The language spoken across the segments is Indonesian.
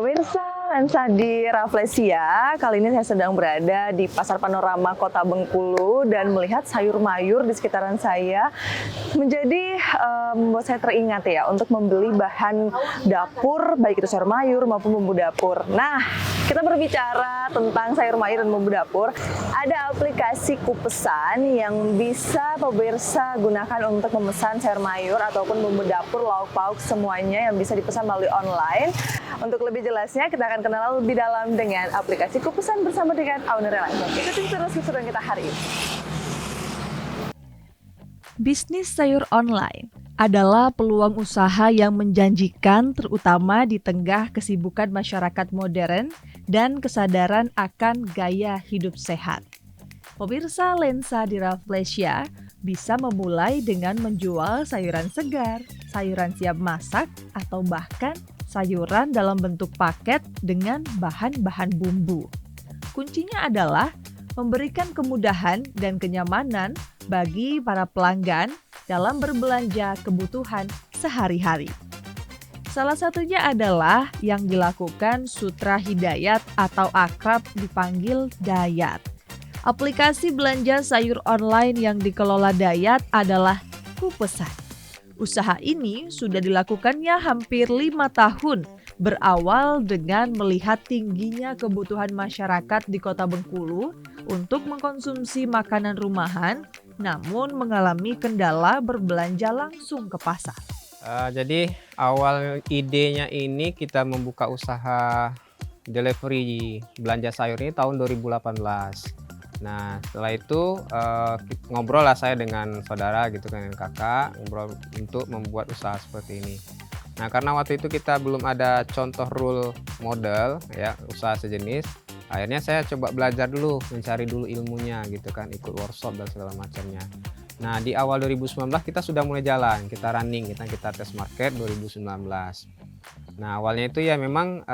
Pemirsa Lensa di Rafflesia, kali ini saya sedang berada di Pasar Panorama Kota Bengkulu dan melihat sayur mayur di sekitaran saya menjadi membuat saya teringat ya untuk membeli bahan dapur, baik itu sayur mayur maupun bumbu dapur. Nah, kita berbicara tentang sayur mayur dan bumbu dapur, ada aplikasi Kupesan yang bisa pemirsa gunakan untuk memesan sayur mayur ataupun bumbu dapur, lauk pauk semuanya yang bisa dipesan melalui online. Untuk lebih jelasnya, kita akan kenal lebih dalam dengan aplikasi Kupesan bersama dengan owner langsung. Ikuti terus keseruan kita hari ini. Bisnis sayur online adalah peluang usaha yang menjanjikan, terutama di tengah kesibukan masyarakat modern dan kesadaran akan gaya hidup sehat. Pemirsa Lensa di Rafflesia bisa memulai dengan menjual sayuran segar, sayuran siap masak, atau bahkan sayuran dalam bentuk paket dengan bahan-bahan bumbu. Kuncinya adalah memberikan kemudahan dan kenyamanan bagi para pelanggan dalam berbelanja kebutuhan sehari-hari. Salah satunya adalah yang dilakukan Sutra Hidayat atau akrab dipanggil Dayat. Aplikasi belanja sayur online yang dikelola Dayat adalah Kupesan. Usaha ini sudah dilakukannya hampir 5 tahun, berawal dengan melihat tingginya kebutuhan masyarakat di Kota Bengkulu untuk mengkonsumsi makanan rumahan, namun mengalami kendala berbelanja langsung ke pasar. Jadi awal idenya ini kita membuka usaha delivery belanja sayur ini tahun 2018. Nah setelah itu ngobrol lah saya dengan saudara gitu kan, dengan kakak, ngobrol untuk membuat usaha seperti ini. Nah karena waktu itu kita belum ada contoh role model ya usaha sejenis, akhirnya saya coba belajar dulu, mencari dulu ilmunya gitu kan, ikut workshop dan segala macamnya. Nah di awal 2019 kita sudah mulai jalan, kita running, kita tes market 2019. Nah awalnya itu ya memang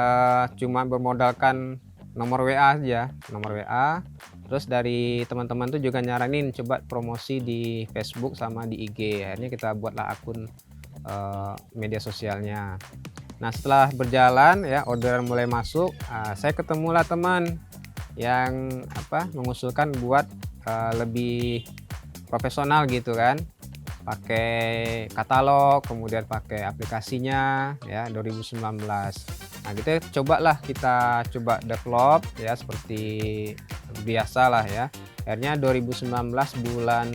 cuma bermodalkan nomor WA aja, nomor WA. Terus dari teman-teman tuh juga nyaranin coba promosi di Facebook sama di IG. Akhirnya kita buatlah akun media sosialnya. Nah setelah berjalan ya orderan mulai masuk, saya ketemulah teman yang mengusulkan buat lebih profesional gitu kan, pakai katalog, kemudian pakai aplikasinya ya 2019. Nah gitu cobalah kita develop ya seperti biasa lah ya. Akhirnya 2019 bulan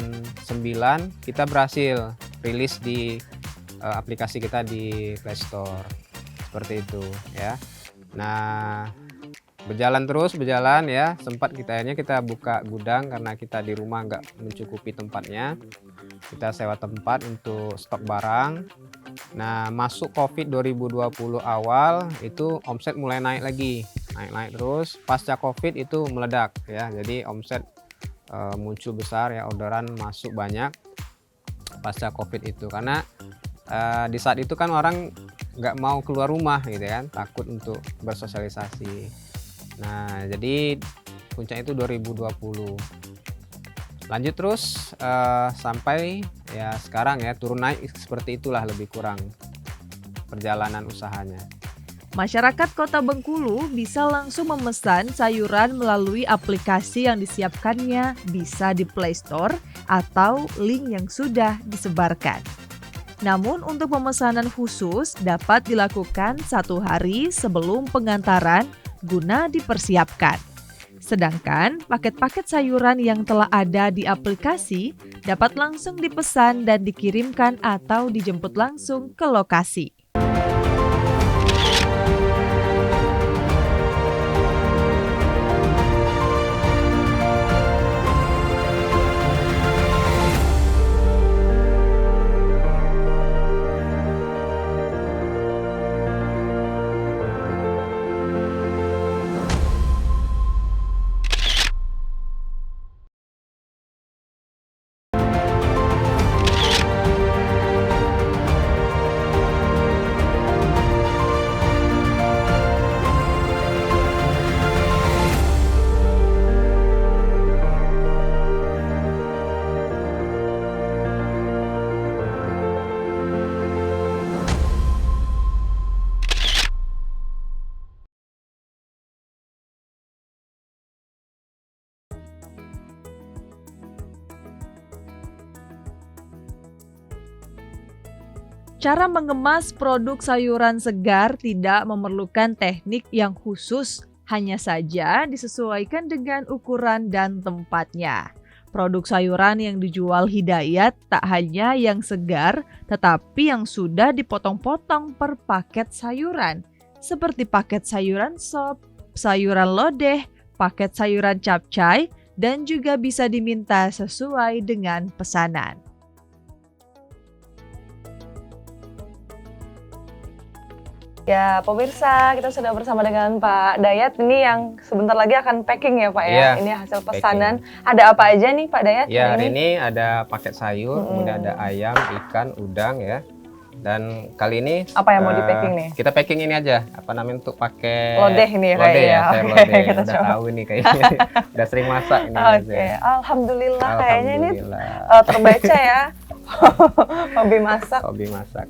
9 kita berhasil rilis di aplikasi kita di Play Store seperti itu ya. Nah berjalan ya, sempat akhirnya kita buka gudang karena kita di rumah nggak mencukupi tempatnya, kita sewa tempat untuk stok barang. Nah masuk COVID 2020 awal itu omset mulai naik lagi, naik terus. Pasca COVID itu meledak ya, jadi omset muncul besar ya, orderan masuk banyak pasca COVID itu karena di saat itu kan orang nggak mau keluar rumah gitu kan, takut untuk bersosialisasi. Nah jadi puncak itu 2020, lanjut terus sampai ya sekarang ya turun naik seperti itulah lebih kurang perjalanan usahanya. Masyarakat Kota Bengkulu bisa langsung memesan sayuran melalui aplikasi yang disiapkannya, bisa di Play Store atau link yang sudah disebarkan. Namun untuk pemesanan khusus dapat dilakukan 1 hari sebelum pengantaran guna dipersiapkan. Sedangkan paket-paket sayuran yang telah ada di aplikasi dapat langsung dipesan dan dikirimkan atau dijemput langsung ke lokasi. Cara mengemas produk sayuran segar tidak memerlukan teknik yang khusus, hanya saja disesuaikan dengan ukuran dan tempatnya. Produk sayuran yang dijual Hidayat tak hanya yang segar, tetapi yang sudah dipotong-potong per paket sayuran, seperti paket sayuran sop, sayuran lodeh, paket sayuran capcay, dan juga bisa diminta sesuai dengan pesanan. Ya, pemirsa, kita sudah bersama dengan Pak Dayat. Ini yang sebentar lagi akan packing ya, Pak ya. Iya, Ini hasil pesanan. Ada apa aja nih, Pak Dayat? Ya, hari ini ada paket sayur, kemudian ada ayam, ikan, udang ya. Dan kali ini Apa yang mau di-packing nih? Kita packing ini aja, apa namanya, untuk pakai Lodeh ini ya lodeh kayaknya. ya, sayur Oke, lodeh. kita Udah coba. tahu ini kayaknya. Udah sering masak ini. Oke, alhamdulillah kayaknya ini Alhamdulillah. terbaca ya. Hobi masak, Hobi masak.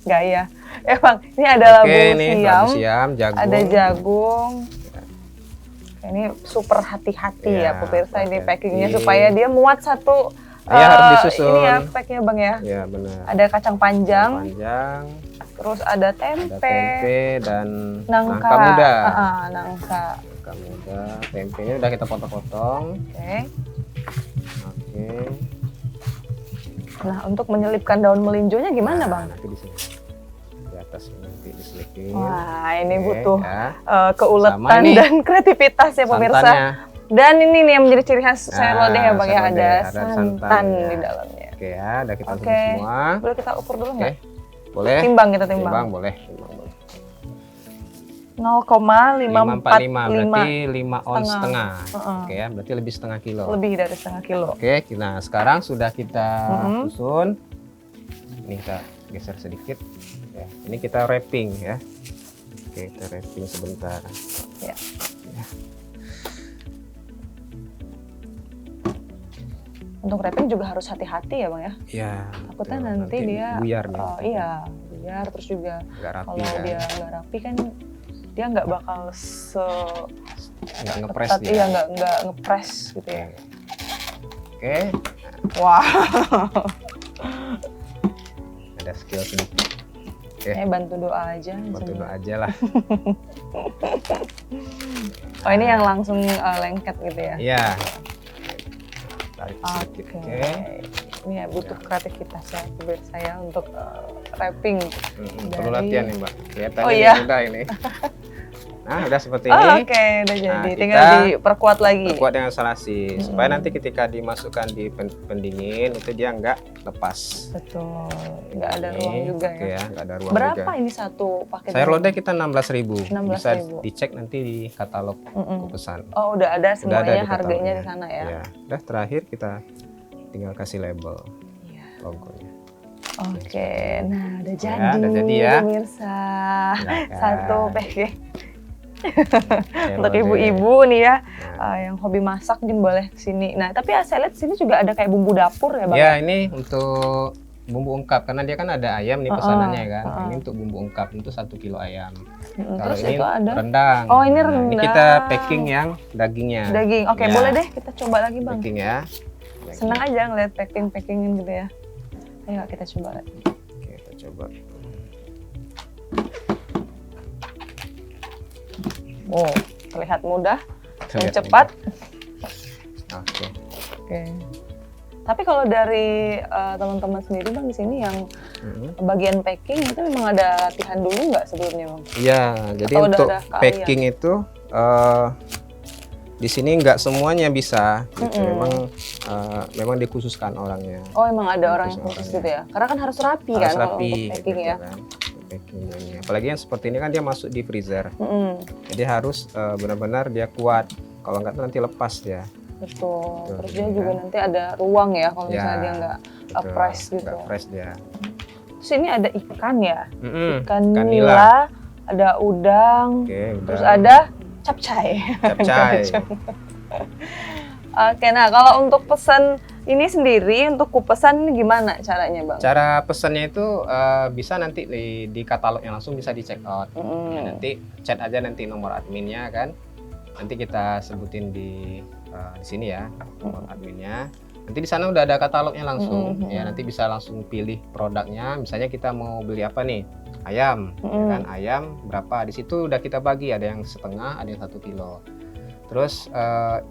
gaya. Ya Bang, ini ada labu Ini siam, labu siam, jagung. ada jagung. Ini super hati-hati ya, Ya, pemirsa ini hati-hati. packingnya supaya dia muat satu. Iya, harus disusun. Ini ya packnya Bang ya. Ya, benar. Ada kacang panjang, Panjang, terus ada ada tempe, tempe dan nangka. nangka muda. Nangka. Nangka muda, tempenya udah kita potong-potong. Oke. Oke. Nah, untuk menyelipkan daun melinjonya gimana, Nah, Bang? nanti di sini. Di atas ini nanti diselipin. Wah, ini Oke, butuh ya. keuletan Sama ini dan kreativitas ya pemirsa. Santannya. Dan ini nih yang menjadi ciri khas sayur Nah, lodeh ya Bang ya, sayur ada lodeh, ada santan santannya. di dalamnya. Oke ya, udah kita Oke. tumis semua. Boleh kita ukur dulu Oke. nggak? Boleh. Timbang kita timbang. Timbang boleh. Timbang boleh. 0,545 berarti 5 ons setengah. Heeh. Oke ya, berarti lebih setengah kilo. Lebih dari setengah kilo. Oke, nah sekarang sudah kita Mhm. susun. Ini kita geser sedikit. Ya, ini kita wrapping ya. Oke, kita wrapping sebentar. Ya. Untuk wrapping juga harus hati-hati ya Bang ya. Ya. Takutnya betul. nanti dia buyar nih. iya, buyar terus juga Nggak rapi kalau kan. dia nggak rapi kan dia nggak bakal Nggak ngepres ketat, dia. iya nggak ngepres gitu ya. Oke, Wah, ada skill sedikit. Oke, bantu doa aja. bantu misalnya. doa aja lah. Oh ini yang langsung lengket gitu ya? Iya. Tarik sedikit. Oke. Oke. Ini ya butuh kreativitas ya pemirsa ya untuk wrapping. Perlu Dari- latihan nih Mbak. Kelihatan Oh, ini iya. mudah ini. Nah, udah seperti Oh, ini. oke, udah jadi. kita Tinggal diperkuat lagi. Kuat dengan salasi supaya nanti ketika dimasukkan di pendingin itu dia nggak lepas. Betul. Nggak ada Ini, ruang juga oke ya. nggak ada ruang Berapa juga. ini satu paket? Sayur lodeh kita 16.000. 16.000. Bisa dicek nanti di katalog pesan. Oh udah ada Udah semuanya di harganya katalognya. di sana ya. Ya. Udah terakhir kita tinggal kasih label Iya. logonya. Oke, nah udah jadi, udah jadi ya. pemirsa. Ya kan? Satu paket. Sayur Untuk lodeh. ibu-ibu nih ya, Nah. yang hobi masak mungkin boleh kesini. Nah tapi saya lihat sini juga ada kayak bumbu dapur ya Bang? Ya, ini untuk bumbu ungkap karena dia kan ada ayam nih pesanannya kan. Ini untuk bumbu ungkap untuk 1 kilo ayam. Kalau Terus ini itu ada rendang. Oh, ini Nah, ini rendang. kita packing yang dagingnya. daging. Oke, Ya. boleh deh kita coba lagi Bang. Packing ya. Senang aja ngeliat packingin gitu ya. Ayo kita coba lagi. Oke, kita coba. Oh, terlihat mudah dan Terlihat cepat. Oke. Oke. Tapi kalau dari teman-teman sendiri Bang di sini yang bagian packing itu memang ada latihan dulu nggak sebelumnya Bang? Iya, jadi Atau udah untuk ada keahlian? packing itu di sini nggak semuanya bisa. Gitu. Memang dikhususkan orangnya. Oh emang ada orang yang Khusus khusus orangnya. gitu ya? Karena kan harus rapi Harus kan kalau rapi, untuk packing gitu ya? kan. Packingnya. Apalagi yang seperti ini kan dia masuk di freezer. Jadi harus benar-benar dia kuat. Kalau nggak nanti lepas dia. Betul. Terus Betul, dia ya. juga nanti ada ruang ya kalau misalnya Ya, dia nggak Betul, press gitu. nggak fresh dia. Terus ini ada ikan ya? Ikan ikan nila, ada udang, Oke, terus udah. ada capcay. Capcay. Oke, nah kalau untuk pesan ini sendiri, untuk kupesan ini gimana caranya Bang? Cara pesannya itu bisa nanti di katalognya langsung bisa di check out. Ya, nanti chat aja nanti nomor adminnya kan. Nanti kita sebutin di sini ya nomor adminnya. Nanti di sana udah ada katalognya langsung, Mm-mm. ya nanti bisa langsung pilih produknya. Misalnya kita mau beli apa nih? Ayam, ya kan? Ayam berapa? Di situ udah kita bagi, ada yang setengah, ada yang 1 kilo. Terus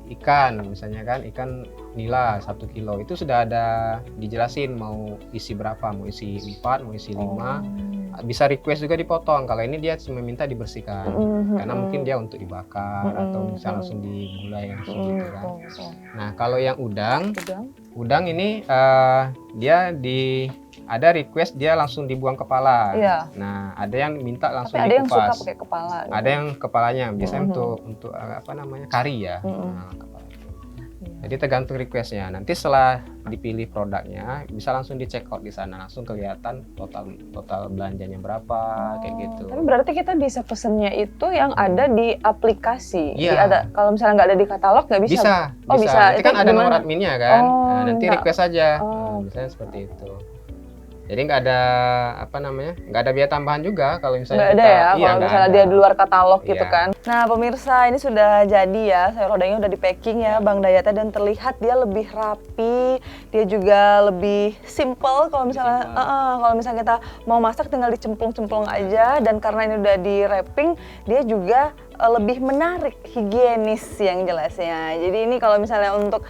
ikan, misalnya kan, ikan nila 1 kilo itu sudah ada dijelasin mau isi berapa, mau isi 4, mau isi 5. Bisa request juga dipotong. Kalau ini dia cuma minta dibersihkan, karena mungkin dia untuk dibakar atau bisa langsung digulai langsung gitu kan. Nah kalau yang udang ini dia ada request dia langsung dibuang kepala. Iya. Nah ada yang minta langsung Tapi ada yang suka dikupas. pakai kepala. Ada yang kepalanya biasanya untuk apa namanya, kari ya. Nah, kepala. Jadi tergantung requestnya. Nanti setelah dipilih produknya bisa langsung di check out di sana, langsung kelihatan total belanjanya berapa kayak gitu. Tapi berarti kita bisa pesennya itu yang ada di aplikasi. Iya. Kalau misalnya nggak ada di katalog nggak bisa. Bisa. Oh bisa. Nanti Itu kan ada nomor gimana? adminnya kan. Oh, Nah, nanti enggak. request aja. Oh. Misalnya seperti itu. Jadi nggak ada apa namanya, nggak ada biaya tambahan juga kalau misalnya Nggak ada kita, ya, iya, kalau nggak misalnya ada. dia di luar katalog gitu Iya. kan. Nah pemirsa, ini sudah jadi ya, sayur lodehnya udah di packing ya Bang Dayatnya, dan terlihat dia lebih rapi, dia juga lebih simple kalau misalnya kalau misalnya kita mau masak tinggal dicemplung-cemplung aja, dan karena ini udah di wrapping dia juga lebih menarik, higienis yang jelasnya. Jadi ini kalau misalnya untuk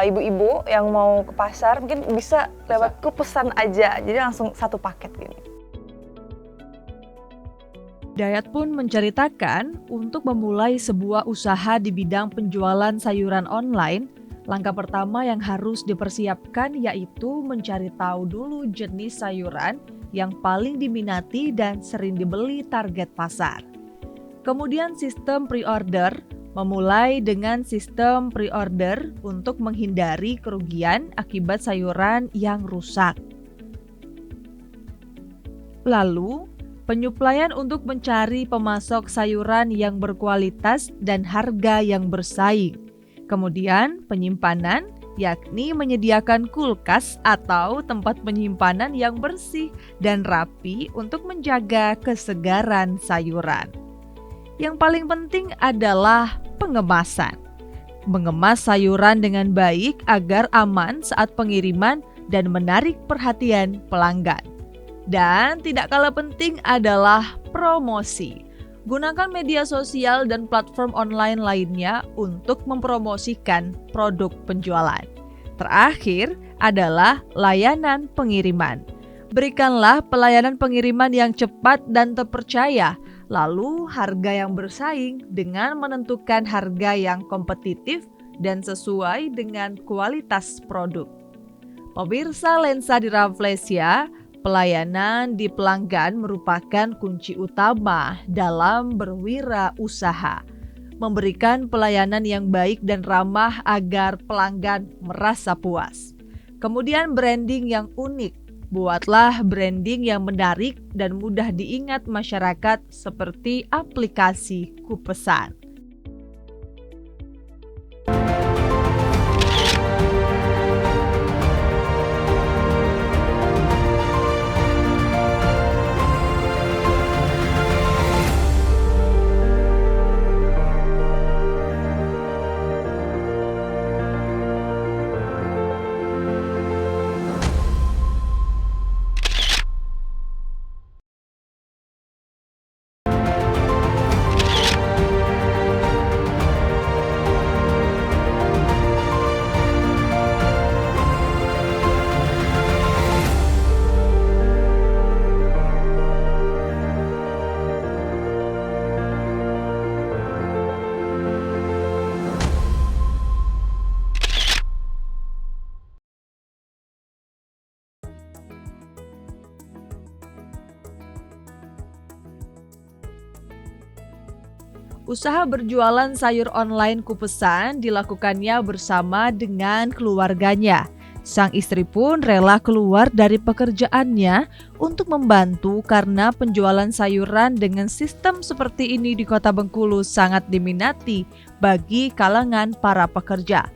ibu-ibu yang mau ke pasar mungkin bisa lewat Kupesan aja, jadi langsung satu paket gini. Dayat pun menceritakan untuk memulai sebuah usaha di bidang penjualan sayuran online, langkah pertama yang harus dipersiapkan yaitu mencari tahu dulu jenis sayuran yang paling diminati dan sering dibeli target pasar. Kemudian sistem pre-order, memulai dengan sistem pre-order untuk menghindari kerugian akibat sayuran yang rusak. Lalu, penyuplaian untuk mencari pemasok sayuran yang berkualitas dan harga yang bersaing. Kemudian, penyimpanan, yakni menyediakan kulkas atau tempat penyimpanan yang bersih dan rapi untuk menjaga kesegaran sayuran. Yang paling penting adalah pengemasan. Mengemas sayuran dengan baik agar aman saat pengiriman dan menarik perhatian pelanggan. Dan tidak kalah penting adalah promosi. Gunakan media sosial dan platform online lainnya untuk mempromosikan produk penjualan. Terakhir adalah layanan pengiriman. Berikanlah pelayanan pengiriman yang cepat dan terpercaya, lalu harga yang bersaing dengan menentukan harga yang kompetitif dan sesuai dengan kualitas produk. Pemirsa Lensa di Rafflesia, pelayanan di pelanggan merupakan kunci utama dalam berwirausaha. Memberikan pelayanan yang baik dan ramah agar pelanggan merasa puas. Kemudian branding yang unik. Buatlah branding yang menarik dan mudah diingat masyarakat seperti aplikasi Kupesan. Usaha berjualan sayur online Kupesan dilakukannya bersama dengan keluarganya. Sang istri pun rela keluar dari pekerjaannya untuk membantu karena penjualan sayuran dengan sistem seperti ini di Kota Bengkulu sangat diminati bagi kalangan para pekerja.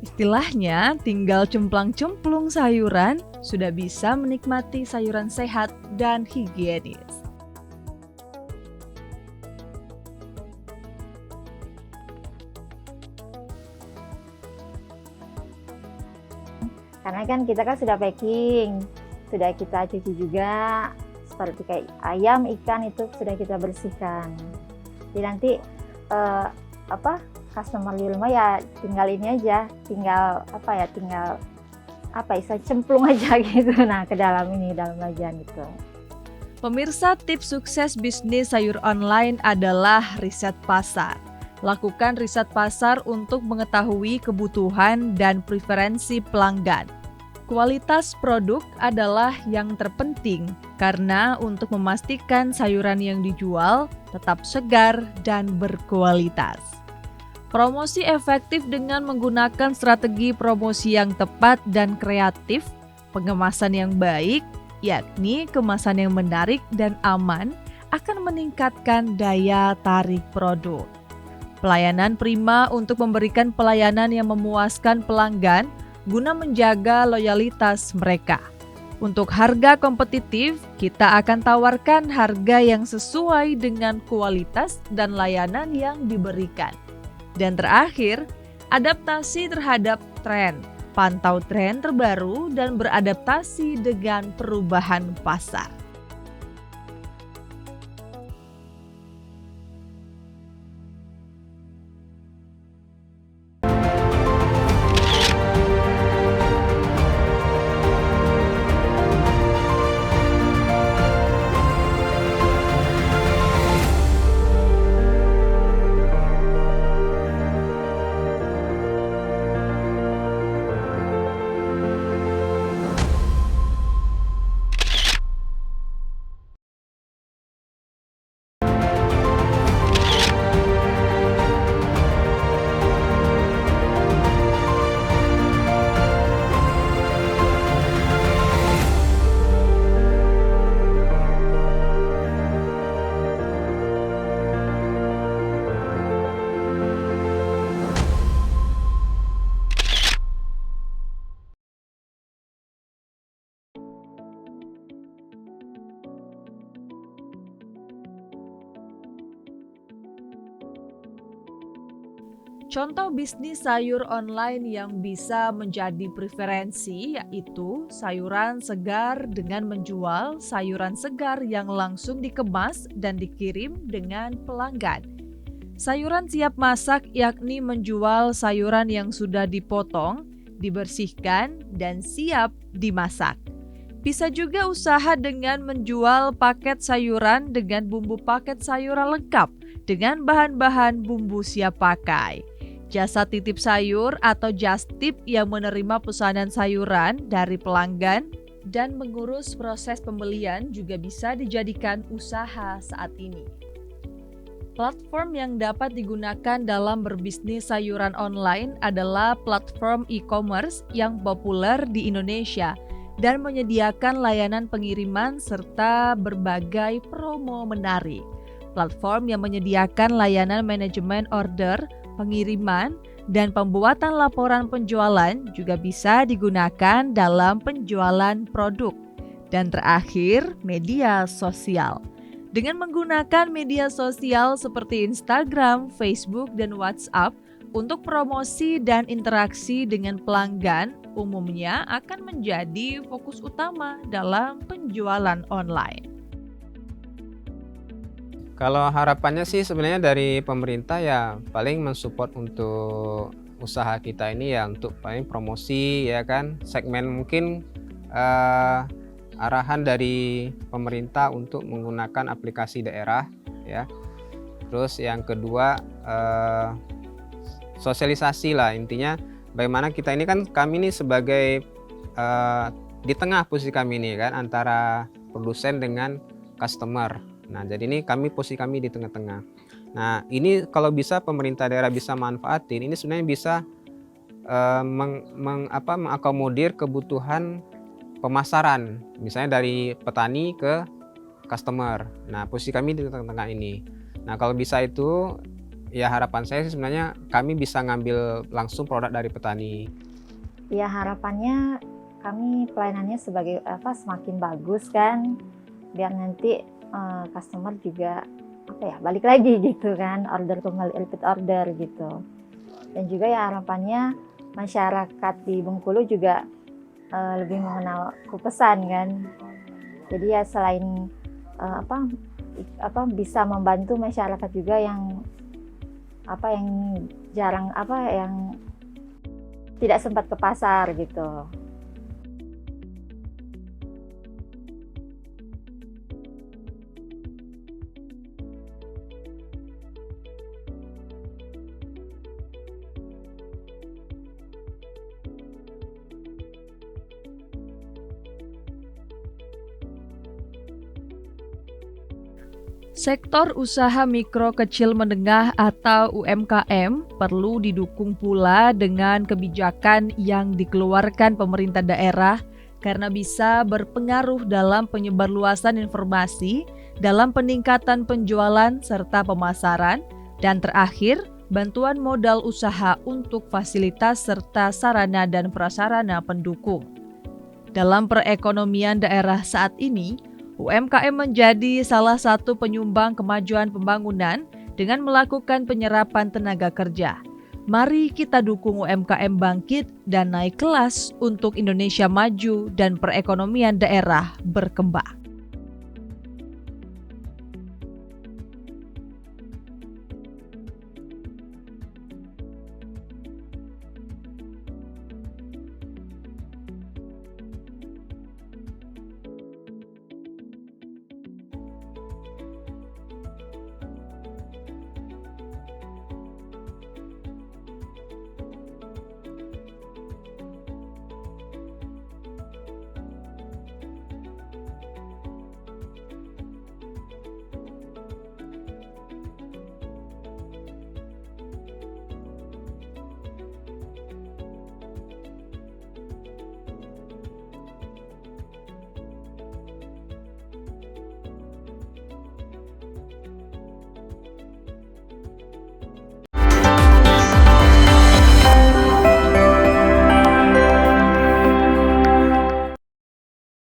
Istilahnya tinggal cemplang-cemplung sayuran sudah bisa menikmati sayuran sehat dan higienis. Karena kan kita kan sudah packing, sudah kita cuci juga, seperti kayak ayam, ikan itu sudah kita bersihkan. Jadi nanti customer di rumah ya tinggal ini aja, tinggal istilah cemplung aja gitu. Nah, ke dalam wajan gitu. Pemirsa, tips sukses bisnis sayur online adalah riset pasar. Lakukan riset pasar untuk mengetahui kebutuhan dan preferensi pelanggan. Kualitas produk adalah yang terpenting karena untuk memastikan sayuran yang dijual tetap segar dan berkualitas. Promosi efektif dengan menggunakan strategi promosi yang tepat dan kreatif, pengemasan yang baik, yakni kemasan yang menarik dan aman, akan meningkatkan daya tarik produk. Pelayanan prima untuk memberikan pelayanan yang memuaskan pelanggan guna menjaga loyalitas mereka. Untuk harga kompetitif, kita akan tawarkan harga yang sesuai dengan kualitas dan layanan yang diberikan. Dan terakhir, adaptasi terhadap tren. Pantau tren terbaru dan beradaptasi dengan perubahan pasar. Contoh bisnis sayur online yang bisa menjadi preferensi yaitu sayuran segar dengan menjual sayuran segar yang langsung dikemas dan dikirim dengan pelanggan. Sayuran siap masak yakni menjual sayuran yang sudah dipotong, dibersihkan, dan siap dimasak. Bisa juga usaha dengan menjual paket sayuran dengan bumbu paket sayuran lengkap dengan bahan-bahan bumbu siap pakai. Jasa titip sayur atau just tip yang menerima pesanan sayuran dari pelanggan dan mengurus proses pembelian juga bisa dijadikan usaha saat ini. Platform yang dapat digunakan dalam berbisnis sayuran online adalah platform e-commerce yang populer di Indonesia dan menyediakan layanan pengiriman serta berbagai promo menarik. Platform yang menyediakan layanan manajemen order, pengiriman, dan pembuatan laporan penjualan juga bisa digunakan dalam penjualan produk. Dan terakhir, media sosial. Dengan menggunakan media sosial seperti Instagram, Facebook, dan WhatsApp untuk promosi dan interaksi dengan pelanggan, umumnya akan menjadi fokus utama dalam penjualan online. Kalau harapannya sih sebenarnya dari pemerintah ya paling mensupport untuk usaha kita ini ya untuk paling promosi ya kan, segmen mungkin arahan dari pemerintah untuk menggunakan aplikasi daerah ya. Terus yang kedua sosialisasi lah, intinya bagaimana kita ini kan, kami ini sebagai di tengah posisi kami ini kan antara produsen dengan customer. Nah, jadi ini posisi kami di tengah-tengah. Nah, ini kalau bisa pemerintah daerah bisa manfaatin, ini sebenarnya bisa mengakomodir kebutuhan pemasaran, misalnya dari petani ke customer. Nah, posisi kami di tengah-tengah ini. Nah, kalau bisa itu, ya harapan saya sih sebenarnya kami bisa ngambil langsung produk dari petani. Ya harapannya kami pelayanannya sebagai semakin bagus kan, biar nanti customer juga balik lagi gitu kan, order kembali, repeat order gitu. Dan juga ya harapannya masyarakat di Bengkulu juga lebih mengenal kupesan kan. Jadi ya selain bisa membantu masyarakat juga yang jarang yang tidak sempat ke pasar gitu. Sektor usaha mikro kecil menengah atau UMKM perlu didukung pula dengan kebijakan yang dikeluarkan pemerintah daerah karena bisa berpengaruh dalam penyebarluasan informasi, dalam peningkatan penjualan serta pemasaran, dan terakhir, bantuan modal usaha untuk fasilitas serta sarana dan prasarana pendukung. Dalam perekonomian daerah saat ini, UMKM menjadi salah satu penyumbang kemajuan pembangunan dengan melakukan penyerapan tenaga kerja. Mari kita dukung UMKM bangkit dan naik kelas untuk Indonesia maju dan perekonomian daerah berkembang.